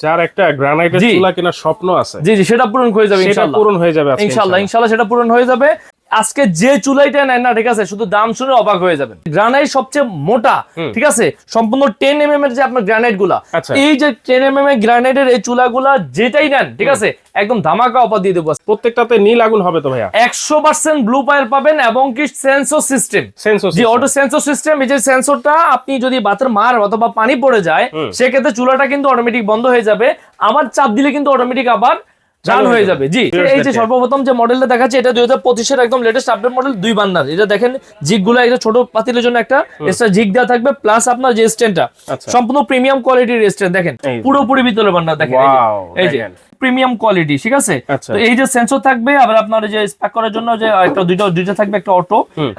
যার একটা গ্রানাইটের চুলা কেনার স্বপ্ন আছে, জি জি, সেটা পূরণ হয়ে যাবে ইনশাআল্লাহ। সেটা পূরণ হয়ে যাবে আজকে ইনশাআল্লাহ। ইনশাআল্লাহ সেটা পূরণ হয়ে যাবে। আজকে যে চুলাইটা নেন না, ঠিক আছে, শুধু দাম শুনে অবাক হয়ে যাবেন। গ্রানাইট সবচেয়ে মোটা, ঠিক আছে, সম্পূর্ণ 10 mm এর যে আপনার গ্রানাইট গুলা, এই যে 10 mm এর গ্রানাইটের এই চুলাগুলা যেটাই নেন, ঠিক আছে, একদম ধামাকা অফার দিয়ে দেবো। প্রত্যেকটাতে নীল আগুন হবে তো ভাইয়া? 100% ব্লু ফায়ার পাবেন এবং কি সেন্সর সিস্টেম, জি অটো সেন্সর সিস্টেম। এই যে সেন্সরটা আপনি যদি বাতের মার অথবা পানি পড়ে যায়, সেক্ষেত্রে চুলাটা কিন্তু অটোমেটিক বন্ধ হয়ে যাবে। আবার চাপ দিলে কিন্তু অটোমেটিক আবার চালু হয়ে যাবে। জি, এই যে সর্বপ্রথম যে মডেলটা দেখাচ্ছে, এটা 2025 এর একদম লেটেস্ট আপডেট মডেল, 2 বার্নার। এটা দেখেন জিগগুলা, এটা ছোট পাতিলের জন্য একটা এক্সট্রা জিগ দেওয়া থাকবে, প্লাস আপনার যে স্ট্যান্ডটা সম্পূর্ণ প্রিমিয়াম কোয়ালিটির স্ট্যান্ড। দেখেন পুরোপুরি ভিতরে বার্নার, দেখেন এই যে প্রিমিয়াম কোয়ালিটি, ঠিক আছে। তো এই যে সেন্সর থাকবে, আবার আপনার যে স্পার্ক করার জন্য যে একটা দুইটা থাকবে, একটা অটো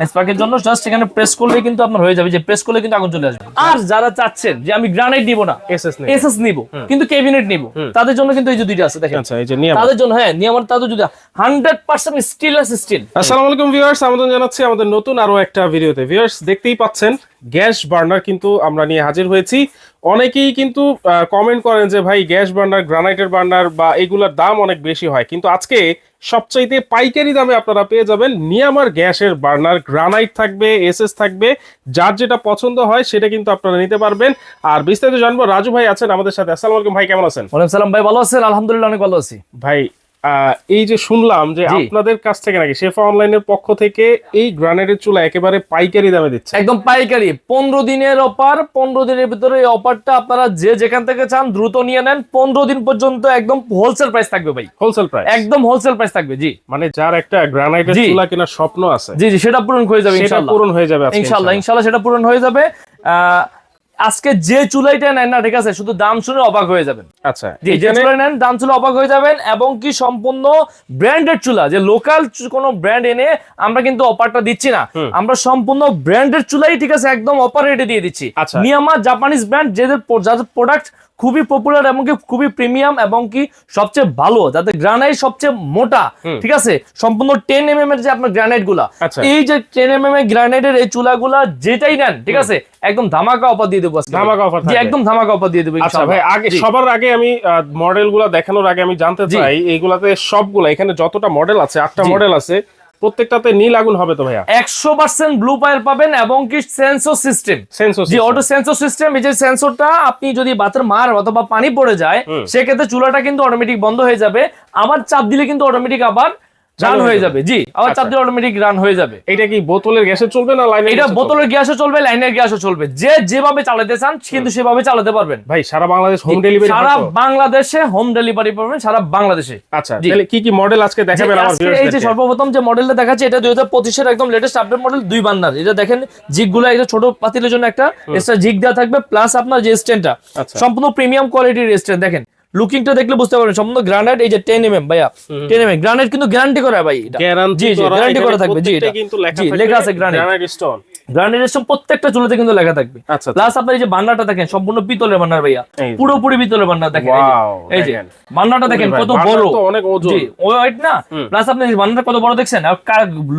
স্পার্কের জন্য। জাস্ট এখানে প্রেস করলে কিন্তু আপনার হয়ে যাবে, যে প্রেস করলে কিন্তু আগুন চলে আসবে। আর যারা চাচ্ছেন যে আমি গ্রানাইট নিব না, এসএস নিব, কিন্তু ক্যাবিনেট নিব, তাদের জন্য কিন্তু এই যে দুইটা আছে, দেখেন। আচ্ছা, এই যে নিয়ম তাদের জন্য, হ্যাঁ, নিয়মের তাদের যদি 100% স্টিললেস স্টিল। আসসালামু আলাইকুম ভিউয়ার্স, আমন্ত্রণ জানাচ্ছি আমাদের নতুন আরো একটা ভিডিওতে। ভিউয়ার্স, দেখতেই পাচ্ছেন গ্যাস বার্নার কিন্তু আমরা নিয়ে হাজির হয়েছি। অনেকেই কিন্তু কমেন্ট করেন যে ভাই গ্যাস বার্নার, গ্রানাইটের বার্নার বা এগুলোর দাম অনেক বেশি হয়, কিন্তু আজকে সবচাইতে পাইকারি দামে আপনারা পেয়ে যাবেন নিয়ামার গ্যাসের বার্নার। গ্রানাইট থাকবে, এসএস থাকবে, যার যেটা পছন্দ হয় সেটা কিন্তু আপনারা নিতে পারবেন। আর বিস্তারিত জানবো, রাজু ভাই আছেন আমাদের সাথে। আসসালামু আলাইকুম ভাই, কেমন আছেন? ওয়ালাইকুম সালাম ভাই, ভালো আছেন? আলহামদুলিল্লাহ অনেক ভালো আছি ভাই। এই যে শুনলাম যে আপনাদের কাছ থেকে নাকি শেফা অনলাইনের পক্ষ থেকে এই গ্রানাইটের চুলা একেবারে পাইকারি দামে দিচ্ছে। একদম পাইকারি, 15 দিনের অফার। 15 দিনের ভিতরে এই অফারটা আপনারা যে যেখান থেকে চান দ্রুত নিয়ে নেন। 15 দিন পর্যন্ত একদম হোলসেল প্রাইস থাকবে ভাই, হোলসেল প্রাইস, একদম হোলসেল প্রাইস থাকবে। জি, মানে যার একটা গ্রানাইটের চুলা কেনার স্বপ্ন আছে, জি জি, সেটা পূরণ হয়ে যাবে ইনশাআল্লাহ। পূরণ হয়ে যাবে ইনশাআল্লাহ। ইনশাআল্লাহ সেটা পূরণ হয়ে যাবে। আজকে যে চুলাইটা নেন না, ঠিক আছে, শুধু দাম শুনে অবাক হয়ে যাবেন। আচ্ছা, জি, যে চুলা নেন দাম শুনে অবাক হয়ে যাবেন, এবং কি সম্পূর্ণ ব্র্যান্ডেড চুলা, যে লোকাল কোনো ব্র্যান্ড এনে আমরা কিন্তু অফারটা দিচ্ছি না। আমরা সম্পূর্ণ ব্র্যান্ডেড চুলাই, ঠিক আছে, একদম অফার রেটে দিয়ে দিচ্ছি। নিয়ামা জাপানিজ ব্র্যান্ড, যাদের প্রোডাক্ট খুবই পপুলার এবং কি খুবই প্রিমিয়াম এবং কি সবচেয়ে ভালো, যাতে গ্রানাইট সবচেয়ে মোটা, ঠিক আছে, সম্পূর্ণ 10 mm এর যে আপনার গ্রানাইট গুলা, এই যে 10 mm এর গ্রানাইটের এই চুলাগুলা যেটাই নেন, ঠিক আছে, একদম ধামাকা অফার দিয়ে দেবো। ধামাকা অফার, জি, একদম ধামাকা অফার দিয়ে দেবো। আচ্ছা ভাই, আগে সবার আগে আমি মডেলগুলো দেখানোর আগে আমি জানতে চাই, এইগুলাতে সবগুলা, এখানে যতটা মডেল আছে, 8টা মডেল আছে, প্রত্যেকটাতে নীল আগুন হবে তো ভাইয়া? 100% ব্লু ফায়ার পাবেন এবং কি সেন্সর সিস্টেম, জি অটো সেন্সর সিস্টেম। এই যে সেন্সরটা আপনি যদি বাতের মার অথবা পানি পড়ে যায়, সেক্ষেত্রে চুলাটা কিন্তু অটোমেটিক বন্ধ হয়ে যাবে। আবার চাপ দিলে কিন্তু অটোমেটিক আবার রান হয়ে যাবে। জি, আবার চাপ দিলে অটোমেটিক রান হয়ে যাবে। এটা কি বোতলের গ্যাসে চলবে না লাইনের? এটা বোতলের গ্যাসে চলবে, লাইনের গ্যাসে চলবে, যে যেভাবে চালাতে চান কিন্তু সেভাবে চালাতে পারবেন। ভাই সারা বাংলাদেশ হোম ডেলিভারি? সারা বাংলাদেশে হোম ডেলিভারি পাবেন, সারা বাংলাদেশে। আচ্ছা, তাহলে কি কি মডেল আজকে দেখাবেন আমার ভিউয়ারদের? এই যে সর্বপ্রথম যে মডেলটা দেখাচ্ছে, এটা 2025 এর একদম লেটেস্ট আপডেট মডেল, 2 বার্নার। এটা দেখেন জিগগুলা, এটা ছোট পাতিলের জন্য একটা এক্সট্রা জিগ দেওয়া থাকবে, প্লাস আপনার যে স্ট্যান্ডটা সম্পূর্ণ প্রিমিয়াম কোয়ালিটির স্ট্যান্ড। দেখেন লুকিংটা দেখলে বুঝতে পারবেন, সম্পূর্ণ গ্রানাইট। এই যে 10 mm ভাইয়া, 10 mm গ্রানাইট কিন্তু গ্যারান্টি করা ভাই, এটা জি জি গ্যারান্টি করা থাকবে। জি, এটা কিন্তু লেখা আছে গ্রানাইট স্টোন, গ্রানাইট স্টোন প্রত্যেকটা চুলাতে কিন্তু লেখা থাকবে। প্লাস আপনার এই যে বান্নারটা দেখেন, সম্পূর্ণ পিতলের বান্নার ভাইয়া, পুরোপুরি পিতলের বান্নার। দেখেন এই যে বান্নারটা দেখেন কত বড়, অনেক ওজন, জি ওয়েট না। প্লাস আপনি বান্নার কত বড় দেখছেন, আর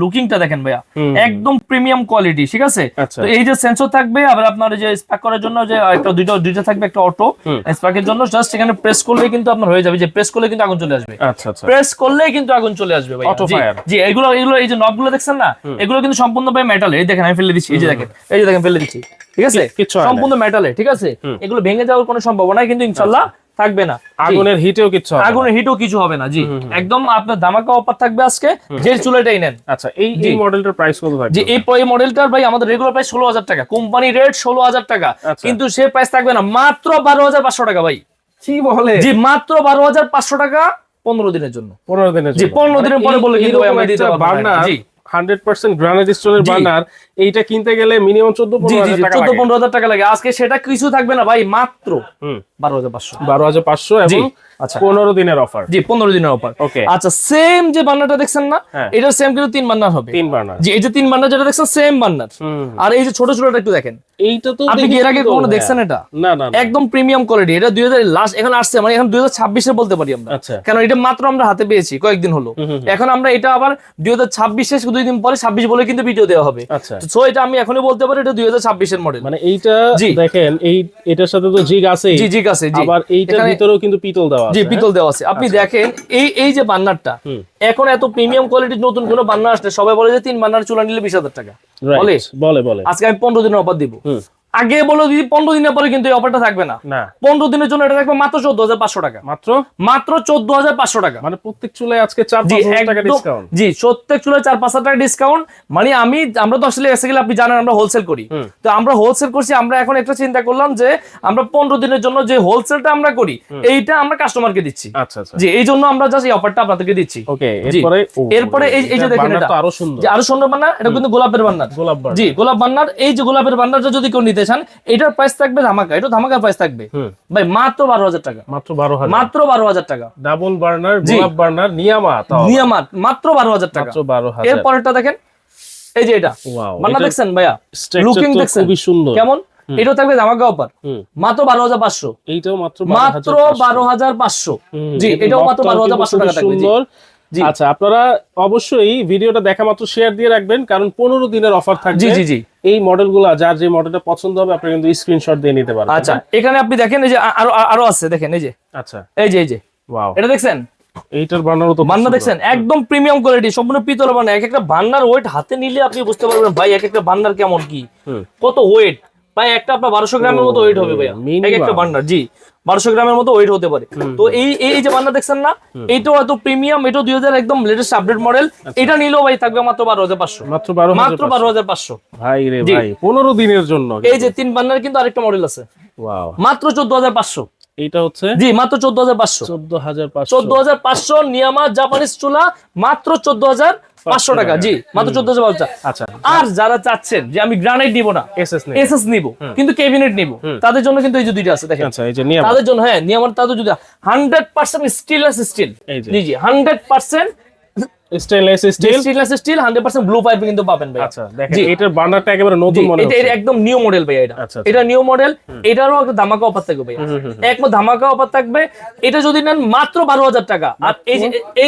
লুকিংটা দেখেন ভাইয়া, একদম প্রিমিয়াম কোয়ালিটি, ঠিক আছে। তো এই যে সেন্সর থাকবে, আবার আপনার যে স্পার্ক করার জন্য যে একটা দুইটা থাকবে, একটা অটো স্পার্কের জন্য। জাস্ট এখানে প্রেস করলে কিন্তু আপনার হয়ে যাবে, যে প্রেস করলে কিন্তু আগুন চলে আসবে। আচ্ছা আচ্ছা, প্রেস করলে কিন্তু আগুন চলে আসবে ভাই, অটো ফায়ার। জি, এগুলো এই যে নবগুলো দেখছেন না, এগুলো কিন্তু সম্পূর্ণ ভাই মেটাল। এই দেখেন আমি ফেলে দিচ্ছি, এই যে দেখেন, এই যে দেখেন ফেলে দিচ্ছি, ঠিক আছে, সম্পূর্ণ মেটালে, ঠিক আছে। এগুলো ভেঙে যাওয়ার কোনো সম্ভাবনা কিন্তু ইনশাআল্লাহ থাকবে না। আগুনের হিটেও কিছু হবে না, আগুনের হিটও কিছু হবে না। জি, একদম আপনার ধামাকা অফার থাকবে আজকে, যে চুলাটাই নেন। আচ্ছা, এই মডেলটার প্রাইস কত থাকবে? জি, এই মডেলটার ভাই আমাদের রেগুলার প্রাইস 16,000 টাকা, কোম্পানি রেট 16,000 টাকা, কিন্তু সে প্রাইস থাকবে না, মাত্র 12,500 টাকা ভাই। কি বলে? জি, মাত্র 12,500 টাকা 15 দিনের জন্য। 15 দিনের জন্য? জি, 15 দিনের পরে বলে কিন্তু ভাই আমরা দিতে পারবো না। জি, 100% গ্রানাইট স্টোনের বার্নার, এইটা কিনতে গেলে মিনিমাম 14-15,000 টাকা লাগে। আজকে সেটা কিছু থাকবে না ভাই, মাত্র 12,500। 12,500 এবং 15 দিনের অফার। জি, 15 দিনের অফার। ওকে, আচ্ছা, সেম যে বার্নারটা দেখছেন না, এটা সেম কিন্তু 3 বার্নার হবে। 3 বার্নার? জি, এই যে 3 বার্নার যেটা দেখছেন সেম বার্নার। আর এই যে ছোট ছোটটা একটু দেখেন, এইটা তো আপনি কি এর আগে কখনো দেখছেন এটা? না না, একদম প্রিমিয়াম কোয়ালিটি। এটা 2000 লাস্ট এখন আসছে, মানে এখন 2026 এ বলতে পারি আমরা, কারণ এটা মাত্র আমরা হাতে পেয়েছি কয়েকদিন হলো। এখন আমরা এটা আবার 2026 এ 2 দিন পরে 26 বলে কিন্তু ভিডিও দেওয়া হবে। তো সো এটা আমি এখনই বলতে পারি এটা 2026 এর মডেল। মানে এইটা জি। দেখেন এটার সাথে তো জিগ আছে, জি জিগ আছে, জি। আবার এইটার ভিতরেও কিন্তু পিতল দেওয়া আছে। জি পিতল দেওয়া আছে। আপনি দেখেন এই যে বার্নারটা, এখন এত প্রিমিয়াম কোয়ালিটির নতুন কোনো বার্নার আসলে সবাই বলে যে 3 বার্নার চুলা নিলে 20,000 টাকা বলে। আজকে আমি 15 দিনের অফার দিব। আগে বলো দিদি 15 দিনের পরে কিন্তু এই অফারটা থাকবে না। 15 দিনের জন্য এটা থাকবে মাত্র 14,500 টাকা। মাত্র 14,500 টাকা। মানে প্রত্যেক চুলায় আজকে 4-5 টাকা ডিসকাউন্ট। জি, প্রত্যেক চুলায় 4-5 টাকা ডিসকাউন্ট। মানে আমরা তো আসলে এসে গেলে আপনি জানেন আমরা হোলসেল করি, তো আমরা হোলসেল করছি। আমরা এখন একটা চিন্তা করলাম যে আমরা 15 দিনের জন্য যে হোলসেলটা আমরা করি এইটা আমরা কাস্টমারকে দিচ্ছি। আচ্ছা আচ্ছা, জি, এই জন্য আমরা জাস্ট এই অফারটা আপনাদেরকে দিচ্ছি। ওকে, এরপরে এই যে দেখেন এটা আরো সুন্দর, আরো সুন্দর বান্নার। এটা কিন্তু গোলাপের বান্নার। জি, গোলাপ বান্নার। এই যে গোলাপের বান্নারটা যদি কেউ নিতে চান, এটার প্রাইস থাকবে ধামাকা। এটা ধামাকা প্রাইস থাকবে ভাই মাত্র 12,000 টাকা। মাত্র 12,000 টাকা। ডাবল বার্নার গোলাপ বার্নার নিয়ামাত মাত্র 12,000 টাকা। 12,000। এর পরেরটা দেখেন, এই যে এটা বান্নার দেখছেন ভাইয়া, লুকিং দেখছেন খুবই সুন্দর কেমন। এটাও থাকবে ধামাকা অফার মাত্র 12,500। এইটাও মাত্র 12,500। জি, এটাও মাত্র 12,500 টাকা থাকবে। সুন্দর। আচ্ছা, আপনারা অবশ্যই ভিডিওটা দেখা মাত্র শেয়ার দিয়ে রাখবেন, কারণ 15 দিনের অফার থাকবে। জি। এই মডেলগুলো যার যে মডেলটা পছন্দ হবে আপনি কিন্তু স্ক্রিনশট দিয়ে নিতে পারবেন। আচ্ছা, এখানে আপনি দেখেন এই যে আরো আছে, দেখেন এই যে। আচ্ছা, এই যে ওয়াও, এটা দেখছেন, এইটার বান্নারও তো বান্না দেখছেন একদম প্রিমিয়াম কোয়ালিটি, সম্পূর্ণ পিতল বান্না। এক একটা বান্নার ওয়েট হাতে নিলে আপনি বুঝতে পারবেন ভাই এক একটা বান্নার কেমন কি কত ওয়েট। ভাই একটা আপনার 1200 গ্রামের মতো ওয়েট হবে ভাইয়া এক একটা বান্নার। জি, 1200 গ্রামের মতো ওয়েট হতে পারে। তো এই যে বান্না দেখছেন না, এইটাও এত প্রিমিয়াম, এটা 2000 একদম লেটেস্ট আপডেট মডেল। এটা নিলেও ভাই থাকবে মাত্র 12,500। মাত্র 12,500 ভাই রে ভাই, 15 দিনের জন্য। এই যে 3 বান্নার কিন্তু আরেকটা মডেল আছে। ওয়াও, মাত্র 14,500। এইটা হচ্ছে জি মাত্র 14,500 নিয়ামা জাপানিজ চুলা মাত্র 14,500 টাকা। জি, মাত্র 14,500। আচ্ছা, আর যারা চাচ্ছেন যে আমি গ্রানাইট নিব না, এসএস নিব কিন্তু ক্যাবিনেট নিব, তাদের জন্য কিন্তু এই যে দুইটা আছে দেখেন। আচ্ছা, এই যে নিয়ামা তাদের জন্য, হ্যাঁ নিয়ামার তাদের যদি 100% স্টেনলেস স্টিল। জি 100% স্টেনলেস স্টিল 100% ব্লু পাইপ কিন্তু পাবেন ভাই। আচ্ছা, দেখেন এটার বান্নারটা একেবারে নতুন মনে হচ্ছে। এটা একদম নিউ মডেল ভাই। এটা নিউ মডেল। এটারও একটা ধামাকা অফার থাকবে ভাই, একদম ধামাকা অফার থাকবে। এটা যদি নেন মাত্র 12,000 টাকা। আর এই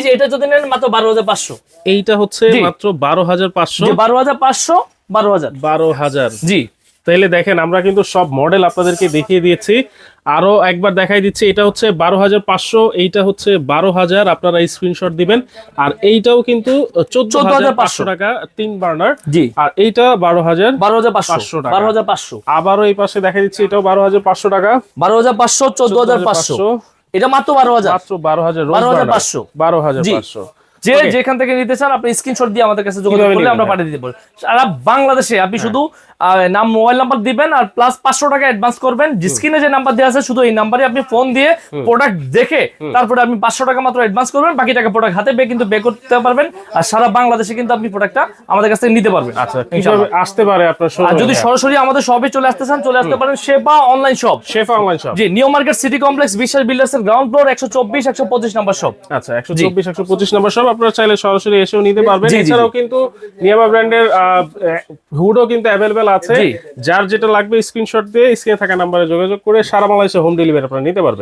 যে এটা যদি নেন মাত্র 12,500। এইটা হচ্ছে মাত্র 12,500। 12,500। জি, তাহলে দেখেন আমরা কিন্তু সব মডেল আপনাদেরকে দেখিয়ে দিয়েছি। আরো একবার দেখাই দিচ্ছি, এটা হচ্ছে 12,500, এইটা হচ্ছে 12,000, আপনারা স্ক্রিনশট দিবেন। আর এইটাও কিন্তু 14,500 টাকা 3 বার্নার। জি, আর এইটা 12,500 টাকা। 12,500। আবারও এই পাশে দেখাই দিচ্ছি, এটাও 12,500 টাকা। 12,500, 14,500। এটা মাত্র 12,000। মাত্র 12,000। 12,500। 12,500। যে যেখান থেকে নিতে চান আপনি স্ক্রিনশট দিয়ে আমাদের কাছে যোগাযোগ করলে আমরা পাঠিয়ে দিতে পারবো। সারা বাংলাদেশে আপনি শুধু নাম, মোবাইল নাম্বার দিবেন আর প্লাস 500 টাকা অ্যাডভান্স করবেন। স্ক্রিনে যে নাম্বার দেওয়া আছে শুধু এই নাম্বারে আপনি ফোন দিয়ে প্রোডাক্ট দেখে তারপরে আপনি 500 টাকা মাত্র অ্যাডভান্স করবেন, বাকি টাকা প্রোডাক্ট হাতে পেয়ে কিন্তু পে করতে পারবেন। আর সারা বাংলাদেশে কিন্তু আপনি প্রোডাক্টটা আমাদের কাছ থেকে নিতে পারবেন। আচ্ছা, কিভাবে আসতে পারে আপনার শোরুমে? আর যদি সরাসরি আমাদের শপে চলে আসতে চান, চলে আসতে পারেন শেফা অনলাইন শপ। শেফা অনলাইন শপ, জি, নিউ মার্কেট সিটি কমপ্লেক্স বিশ্বাস বিল্ডার্স এর গ্রাউন্ড ফ্লোর 124-125 নাম্বার শপ। আচ্ছা, 124-125 নাম্বার শপ। আপনারা চাইলে সরাসরি এসেও নিতে পারবেন। এছাড়াও কিন্তু নিয়ামা ব্র্যান্ডের হুডও কিন্তু অ্যাভেলেবেল আছে। যার যেটা লাগবে স্ক্রিনশট দিয়ে স্ক্রিনে থাকা নাম্বারে যোগাযোগ করে সারা বাংলাদেশে হোম ডেলিভারি আপনারা নিতে পারবেন।